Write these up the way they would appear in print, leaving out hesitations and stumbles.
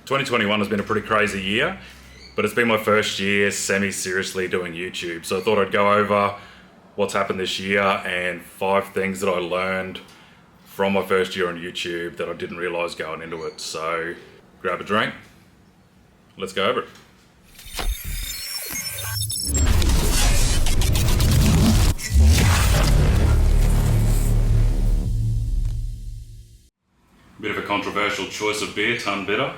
2021 has been a pretty crazy year, but it's been my first year semi-seriously doing YouTube. So I thought I'd go over what's happened this year and 5 things that I learned from my first year on YouTube that I didn't realize going into it. So grab a drink, let's go over it. Bit of a controversial choice of beer, Ton Bitter.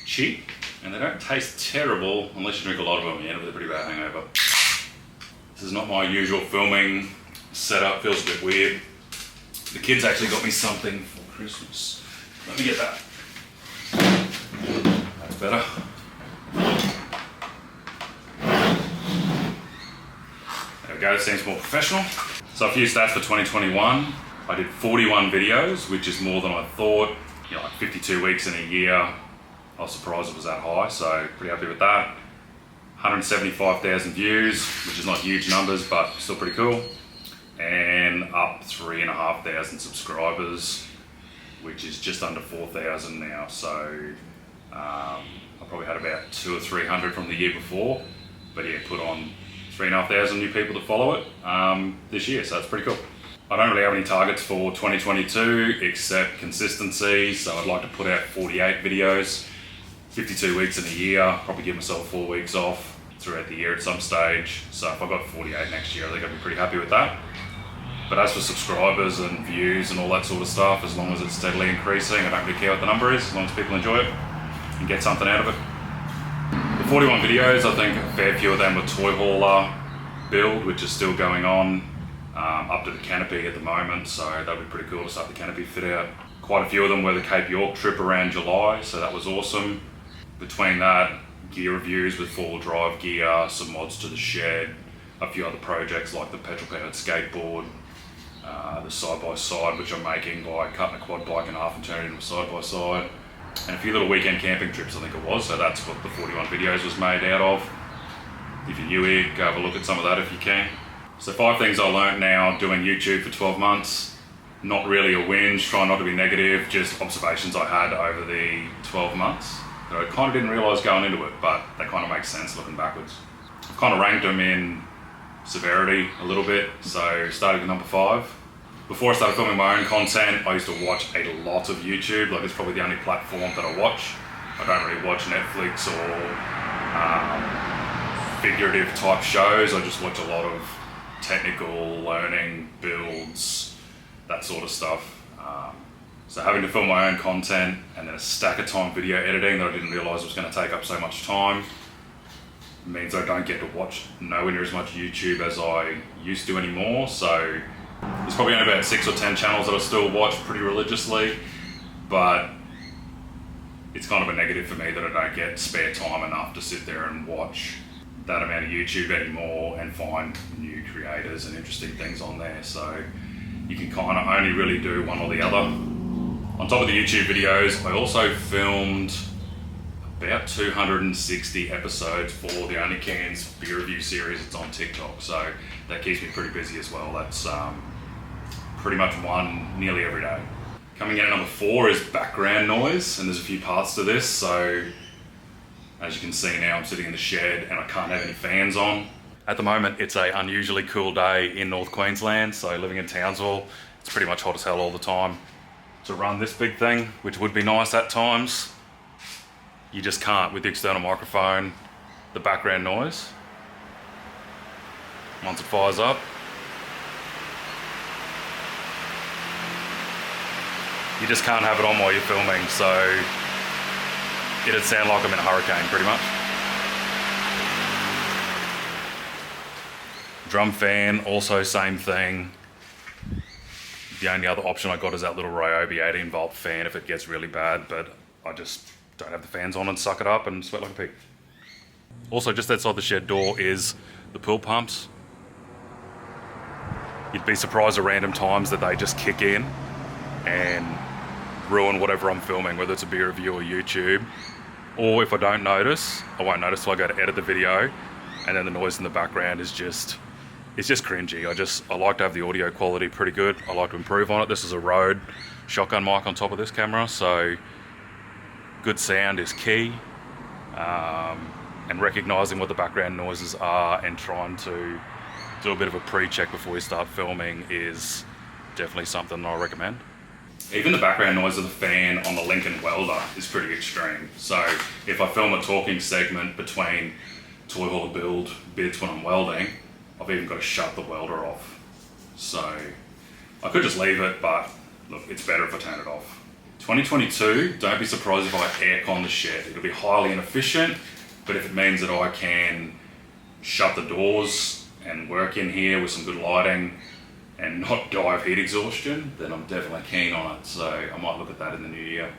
Cheap, and they don't taste terrible unless you drink a lot of them. You end up with a pretty bad hangover. This is not my usual filming setup, feels a bit weird. The kids actually got me something for Christmas. Let me get that. That's better. There we go, seems more professional. So a few stats for 2021. I did 41 videos, which is more than I thought. You know, like 52 weeks in a year. I was surprised it was that high, so pretty happy with that. 175,000 views, which is not huge numbers, but still pretty cool. And up 3,500 subscribers, which is just under 4,000 now. So I probably had about 200 or 300 from the year before, but yeah, put on 3,500 new people to follow it this year, so it's pretty cool. I don't really have any targets for 2022 except consistency, so I'd like to put out 48 videos, 52 weeks in a year, probably give myself 4 weeks off throughout the year at some stage. So if I got 48 next year, I think I'd be pretty happy with that. But as for subscribers and views and all that sort of stuff, as long as it's steadily increasing, I don't really care what the number is, as long as people enjoy it and get something out of it. The 41 videos, I think a fair few of them were toy hauler build, which is still going on. Up to the canopy at the moment, so that'd be pretty cool to start the canopy fit out. Quite a few of them were the Cape York trip around July, so that was awesome. Between that, gear reviews with 4-wheel drive gear, some mods to the shed, a few other projects like the petrol powered skateboard, the side-by-side which I'm making by cutting a quad bike in half and turning it into a side-by-side, and a few little weekend camping trips I think it was, so that's what the 41 videos was made out of. If you're new here, go have a look at some of that if you can. So 5 things I learned now doing YouTube for 12 months. Not really a whinge, trying not to be negative, just observations I had over the 12 months that I kind of didn't realise going into it, but they kind of make sense looking backwards. I've kind of ranked them in severity a little bit, so starting with number 5. Before I started filming my own content, I used to watch a lot of YouTube, like it's probably the only platform that I watch. I don't really watch Netflix or figurative type shows, I just watch a lot of technical, learning, builds, that sort of stuff. So having to film my own content and then a stack of time video editing that I didn't realise was going to take up so much time means I don't get to watch nowhere near as much YouTube as I used to anymore. So there's probably only about 6 or 10 channels that I still watch pretty religiously, but it's kind of a negative for me that I don't get spare time enough to sit there and watch that amount of YouTube anymore and find new creators and interesting things on there. So you can kind of only really do one or the other. On top of the YouTube videos, I also filmed about 260 episodes for the Only Cans beer review series. It's on TikTok, so that keeps me pretty busy as well. That's pretty much one nearly every day. Coming in at number 4 is background noise, and there's a few parts to this. So as you can see now, I'm sitting in the shed and I can't have any fans on. At the moment, it's an unusually cool day in North Queensland, so living in Townsville, it's pretty much hot as hell all the time. To run this big thing, which would be nice at times, you just can't with the external microphone, the background noise. Once it fires up, you just can't have it on while you're filming, so it'd sound like I'm in a hurricane pretty much. Drum fan, also same thing. The only other option I got is that little Ryobi 18 volt fan if it gets really bad, but I just don't have the fans on and suck it up and sweat like a pig. Also just outside the shed door is the pool pumps. You'd be surprised at random times that they just kick in and ruin whatever I'm filming, whether it's a beer review or YouTube. Or if I don't notice, I won't notice till I go to edit the video, and then the noise in the background is just, it's just cringy. I like to have the audio quality pretty good. I like to improve on it. This is a Rode shotgun mic on top of this camera, so good sound is key, and recognizing what the background noises are and trying to do a bit of a pre-check before you start filming is definitely something I recommend. Even the background noise of the fan on the Lincoln welder is pretty extreme. So if I film a talking segment between toy hauler build bits when I'm welding, I've even got to shut the welder off. So I could just leave it, but look, it's better if I turn it off. 2022, don't be surprised if I aircon the shed. It'll be highly inefficient, but if it means that I can shut the doors and work in here with some good lighting and not die of heat exhaustion, then I'm definitely keen on it. So I might look at that in the new year.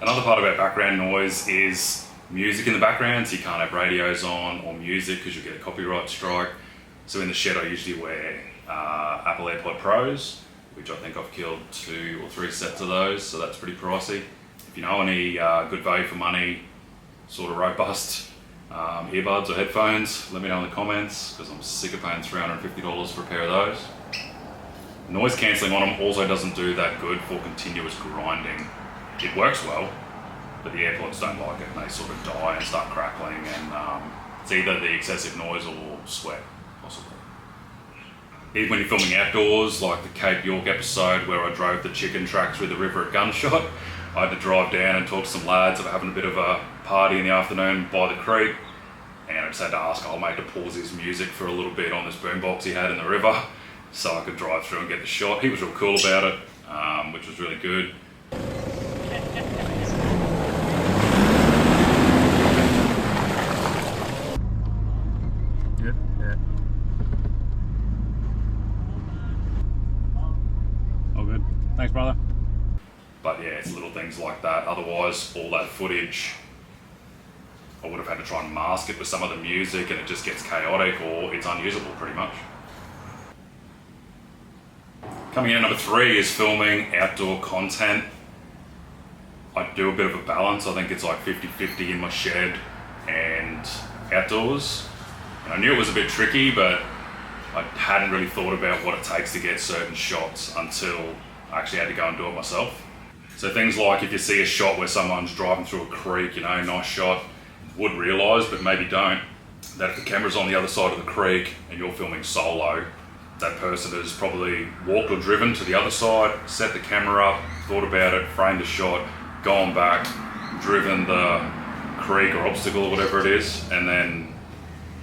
Another part about background noise is music in the background. So you can't have radios on or music because you'll get a copyright strike. So in the shed I usually wear Apple AirPod Pros, which I think I've killed 2 or 3 sets of those, so that's pretty pricey. If you know any good value for money, sort of robust earbuds or headphones, let me know in the comments, because I'm sick of paying $350 for a pair of those. Noise cancelling on them also doesn't do that good for continuous grinding. It works well, but the AirPods don't like it, and they sort of die and start crackling, and it's either the excessive noise or sweat, possibly. Even when you're filming outdoors, like the Cape York episode where I drove the chicken track through the river at gunshot, I had to drive down and talk to some lads that were having a bit of a party in the afternoon by the creek, and I just had to ask old mate to pause his music for a little bit on this boombox he had in the river so I could drive through and get the shot. He was real cool about it, which was really good. Yeah. All good. Thanks, brother. But yeah, it's little things like that. Otherwise, all that footage, I would have had to try and mask it with some of the music, and it just gets chaotic or it's unusable pretty much. Coming in at number 3 is filming outdoor content. I do a bit of a balance. I think it's like 50-50 in my shed and outdoors. And I knew it was a bit tricky, but I hadn't really thought about what it takes to get certain shots until I actually had to go and do it myself. So things like if you see a shot where someone's driving through a creek, you know, nice shot, would realise, but maybe don't, that if the camera's on the other side of the creek and you're filming solo, that person has probably walked or driven to the other side, set the camera up, thought about it, framed the shot, gone back, driven the creek or obstacle or whatever it is, and then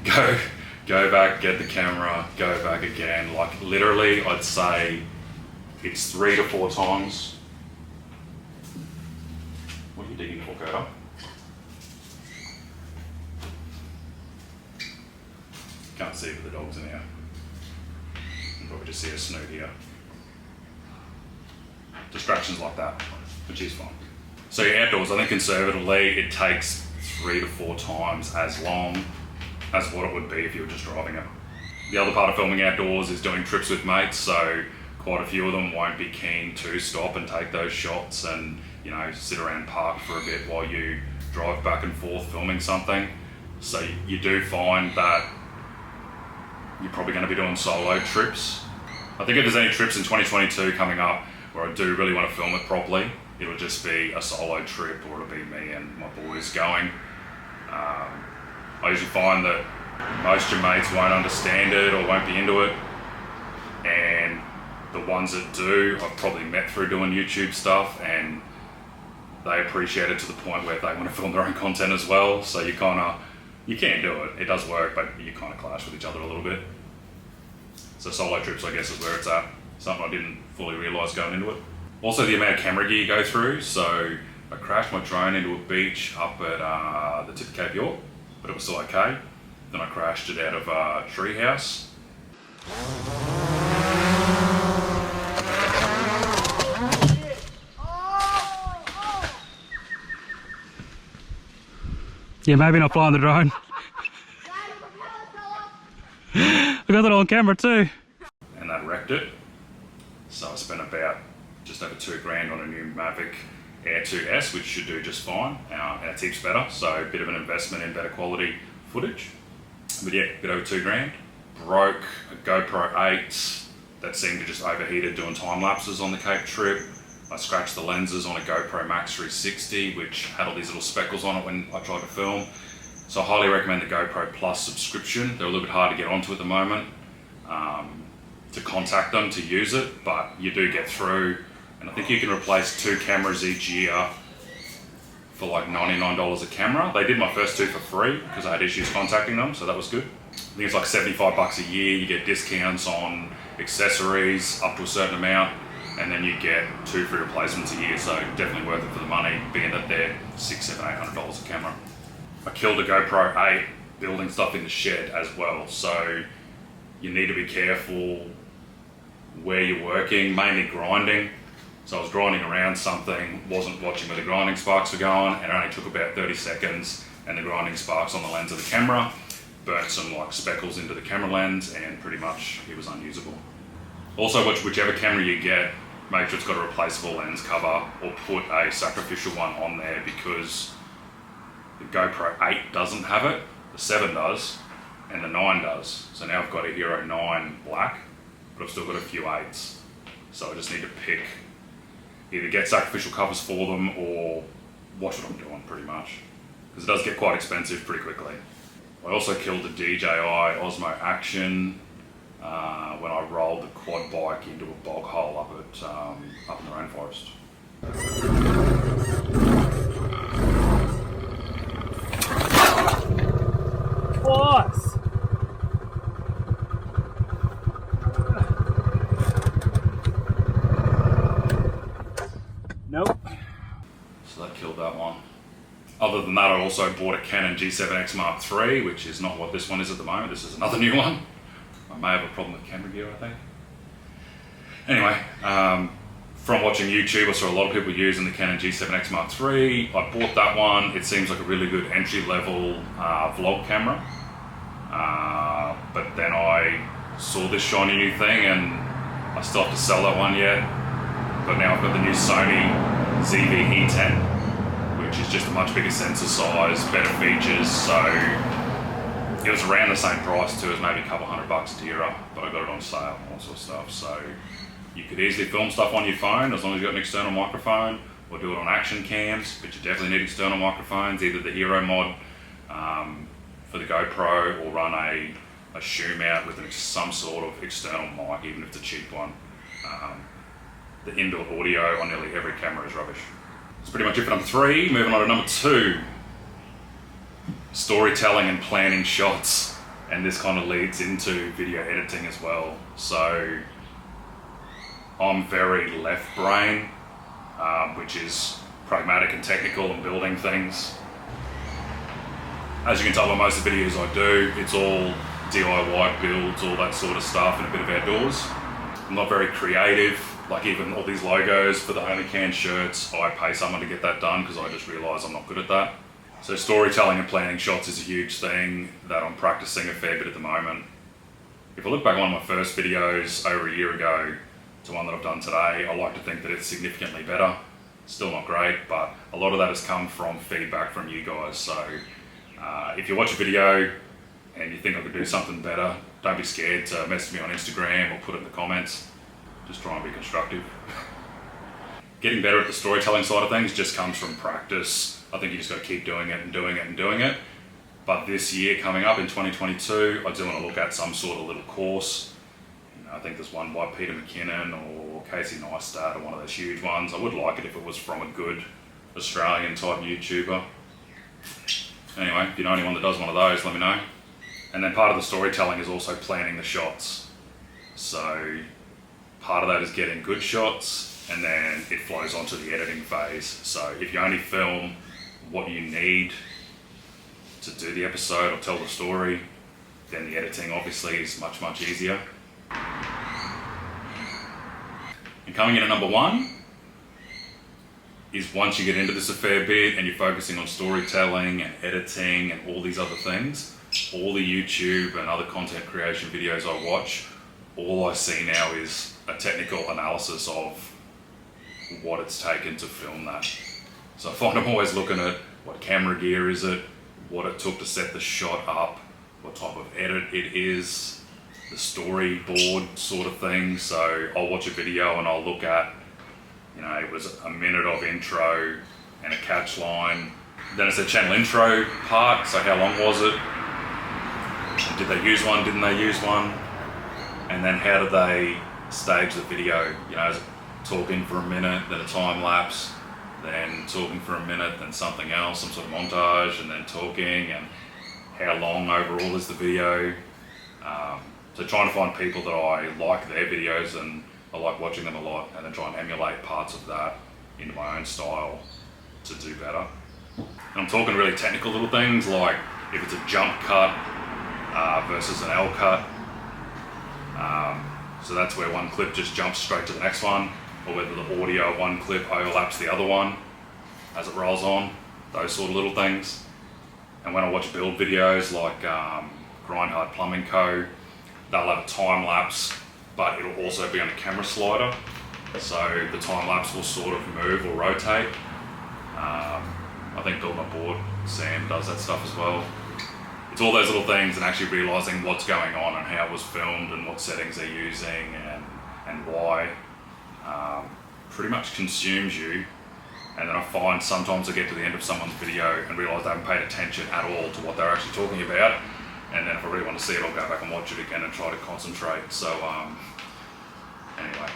go back, get the camera, go back again. Like literally, I'd say it's 3 to 4 times. What are you digging for, Curtis? Can't see with the dogs in here. You can probably just see a snoot here. Distractions like that, which is fine. So outdoors, I think conservatively, it takes 3 to 4 times as long as what it would be if you were just driving it. The other part of filming outdoors is doing trips with mates, so quite a few of them won't be keen to stop and take those shots and, you know, sit around park for a bit while you drive back and forth filming something. So you do find that you're probably going to be doing solo trips. I think if there's any trips in 2022 coming up where I do really want to film it properly, it'll just be a solo trip, or it'll be me and my boys going. I usually find that most of your mates won't understand it or won't be into it, and the ones that do, I've probably met through doing YouTube stuff, and they appreciate it to the point where they want to film their own content as well. So you can do it. It does work, but you kind of clash with each other a little bit. So solo trips, I guess, is where it's at. Something I didn't fully realise going into it. Also, the amount of camera gear you go through. So I crashed my drone into a beach up at the tip of Cape York, but it was still okay. Then I crashed it out of a tree house. Yeah, maybe not flying the drone. I got that on camera too. And that wrecked it. So I spent about just over $2,000 on a new Mavic Air 2S, which should do just fine, and it tips better. So a bit of an investment in better quality footage. But yeah, a bit over $2,000. Broke a GoPro 8 that seemed to just overheated doing time lapses on the Cape trip. I scratched the lenses on a GoPro Max 360, which had all these little speckles on it when I tried to film. So I highly recommend the GoPro Plus subscription. They're a little bit hard to get onto at the moment, to contact them to use it, but you do get through. And I think you can replace 2 cameras each year for like $99 a camera. They did my first 2 for free because I had issues contacting them, so that was good. I think it's like $75 a year. You get discounts on accessories up to a certain amount, and then you get 2 free replacements a year, so definitely worth it for the money, being that they're $600, $700, $800 a camera. I killed a GoPro 8 building stuff in the shed as well, so you need to be careful where you're working, mainly grinding. So I was grinding around something, wasn't watching where the grinding sparks were going, and it only took about 30 seconds, and the grinding sparks on the lens of the camera burnt some like speckles into the camera lens, and pretty much it was unusable. Also, whichever camera you get, make sure it's got a replaceable lens cover, or put a sacrificial one on there, because the GoPro 8 doesn't have it, the 7 does, and the 9 does. So now I've got a Hero 9 black, but I've still got a few 8s. So I just need to pick, either get sacrificial covers for them or watch what I'm doing pretty much. Because it does get quite expensive pretty quickly. I also killed the DJI Osmo Action when I rolled the quad bike into a bog hole up in the rainforest. Boss! Nope. So that killed that one. Other than that, I also bought a Canon G7X Mark III, which is not what this one is at the moment. This is another new one. I may have a problem with camera gear, I think. Anyway, from watching YouTube, I saw a lot of people using the Canon G7X Mark III. I bought that one. It seems like a really good entry-level vlog camera. But then I saw this shiny new thing, and I still have to sell that one yet. But now I've got the new Sony ZV-E10, which is just a much bigger sensor size, better features. So it was around the same price too, it was maybe a couple $100 dearer, but I got it on sale and all sorts of stuff. So you could easily film stuff on your phone as long as you've got an external microphone, or do it on action cams, but you definitely need external microphones, either the Hero mod for the GoPro, or run a shoe mount with some sort of external mic, even if it's a cheap one. The indoor audio on nearly every camera is rubbish. That's pretty much it for number 3. Moving on to number 2. Storytelling and planning shots. And this kind of leads into video editing as well. So I'm very left brain, which is pragmatic and technical and building things. As you can tell by most of the videos I do, it's all DIY builds, all that sort of stuff, and a bit of outdoors. I'm not very creative. Like even all these logos for the OnlyCan shirts, I pay someone to get that done because I just realise I'm not good at that. So storytelling and planning shots is a huge thing that I'm practicing a fair bit at the moment. If I look back on one of my first videos over a year ago to one that I've done today, I like to think that it's significantly better. Still not great, but a lot of that has come from feedback from you guys. So if you watch a video and you think I could do something better, don't be scared to message me on Instagram or put it in the comments. Just try and be constructive. Getting better at the storytelling side of things just comes from practice. I think you just got to keep doing it and doing it and doing it. But this year coming up in 2022, I do want to look at some sort of little course. I think there's one by Peter McKinnon or Casey Neistat or one of those huge ones. I would like it if it was from a good Australian type YouTuber. Anyway, if you know anyone that does one of those, let me know. And then part of the storytelling is also planning the shots. So part of that is getting good shots, and then it flows onto the editing phase. So if you only film what you need to do the episode or tell the story, then the editing obviously is much, much easier. And coming in at number 1 is, once you get into this a fair bit and you're focusing on storytelling and editing and all these other things, all the YouTube and other content creation videos I watch, all I see now is a technical analysis of what it's taken to film that. So I find I'm always looking at what camera gear is it, what it took to set the shot up, what type of edit it is, the storyboard sort of thing. So I'll watch a video and I'll look at You know, it was a minute of intro and a catch line. Then it's a channel intro part, so how long was it? Did they use one, didn't they use one? And then how did they stage the video? You know, is it talking for a minute, then a time lapse, then talking for a minute, then something else, some sort of montage, and then talking, and how long overall is the video? So trying to find people that I like their videos and I like watching them a lot, and then try and emulate parts of that into my own style to do better. And I'm talking really technical little things like if it's a jump cut versus an L cut. So that's where one clip just jumps straight to the next one, or whether the audio of one clip overlaps the other one as it rolls on, those sort of little things. And when I watch build videos like Grindhard Plumbing Co., they'll have a time lapse, but it'll also be on a camera slider. So the time lapse will sort of move or rotate. I think Build My Board, Sam does that stuff as well. It's all those little things and actually realizing what's going on and how it was filmed and what settings they're using and why pretty much consumes you. And then I find sometimes I get to the end of someone's video and realize they haven't paid attention at all to what they're actually talking about. And then if I really want to see it, I'll go back and watch it again and try to concentrate. So anyway,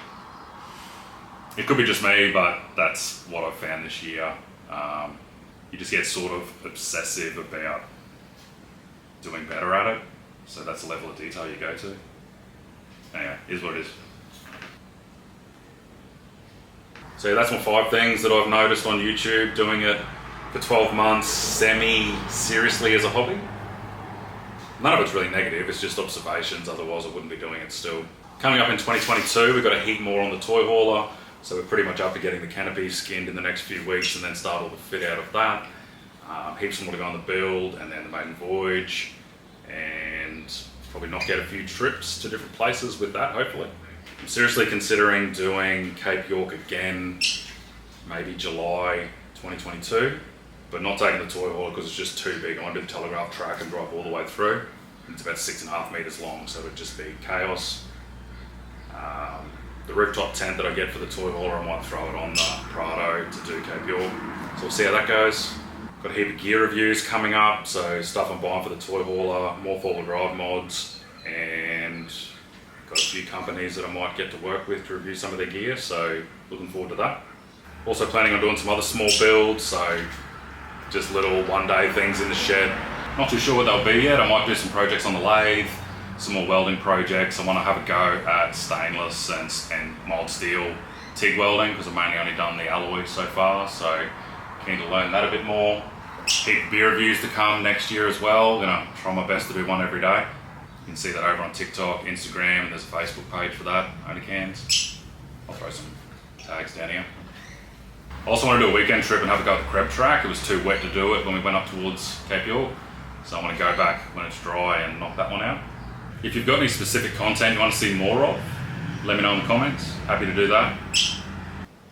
it could be just me, but that's what I've found this year. You just get sort of obsessive about doing better at it. So that's the level of detail you go to. Anyway, is what it is. So that's my 5 things that I've noticed on YouTube, doing it for 12 months semi-seriously as a hobby. None of it's really negative, it's just observations, otherwise I wouldn't be doing it still. Coming up in 2022, we've got to heat more on the toy hauler, so we're pretty much up to getting the canopy skinned in the next few weeks and then start all the fit out of that. Heaps more to go on the build and then the maiden voyage, and probably knock out a few trips to different places with that, hopefully. I'm seriously considering doing Cape York again, maybe July 2022, but not taking the toy hauler because it's just too big. I want to do the telegraph track and drive all the way through. It's about 6.5 meters long, so it'd just be chaos. The rooftop tent that I get for the toy hauler, I might throw it on the Prado to do Cape York. So we'll see how that goes. Got a heap of gear reviews coming up, so stuff I'm buying for the toy hauler, more four-wheel drive mods, and got a few companies that I might get to work with to review some of their gear, so looking forward to that. Also planning on doing some other small builds, so just little one-day things in the shed. Not too sure what they'll be yet. I might do some projects on the lathe, some more welding projects. I want to have a go at stainless and mild steel TIG welding because I've mainly only done the alloy so far, so keen to learn that a bit more. Heap beer reviews to come next year as well. Gonna try my best to do one every day. You can see that over on TikTok, Instagram, and there's a Facebook page for that, Only Cans. I'll throw some tags down here. I also want to do a weekend trip and have a go at the crab track. It was too wet to do it when we went up towards Cape York, so I want to go back when it's dry and knock that one out. If you've got any specific content you want to see more of, let me know in the comments. Happy to do that.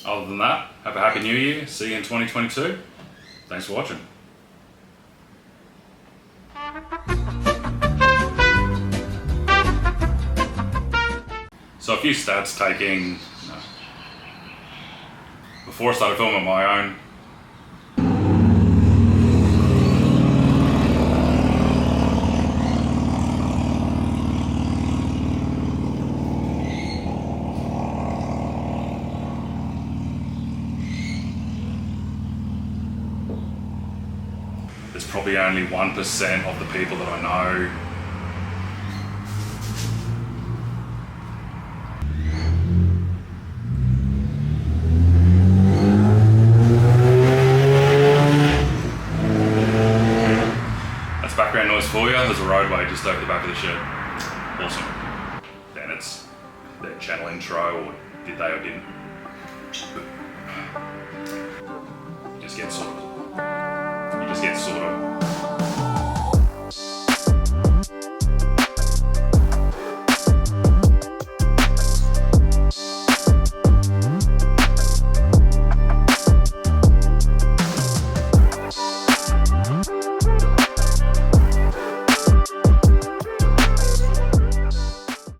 Other than that, have a happy new year. See you in 2022. Thanks for watching. So a few stats taking, before I started filming my own. There's probably only 1% of the people that I know background noise for you. There's a roadway just over the back of the shed. Awesome. Then it's their channel intro, or did they or didn't.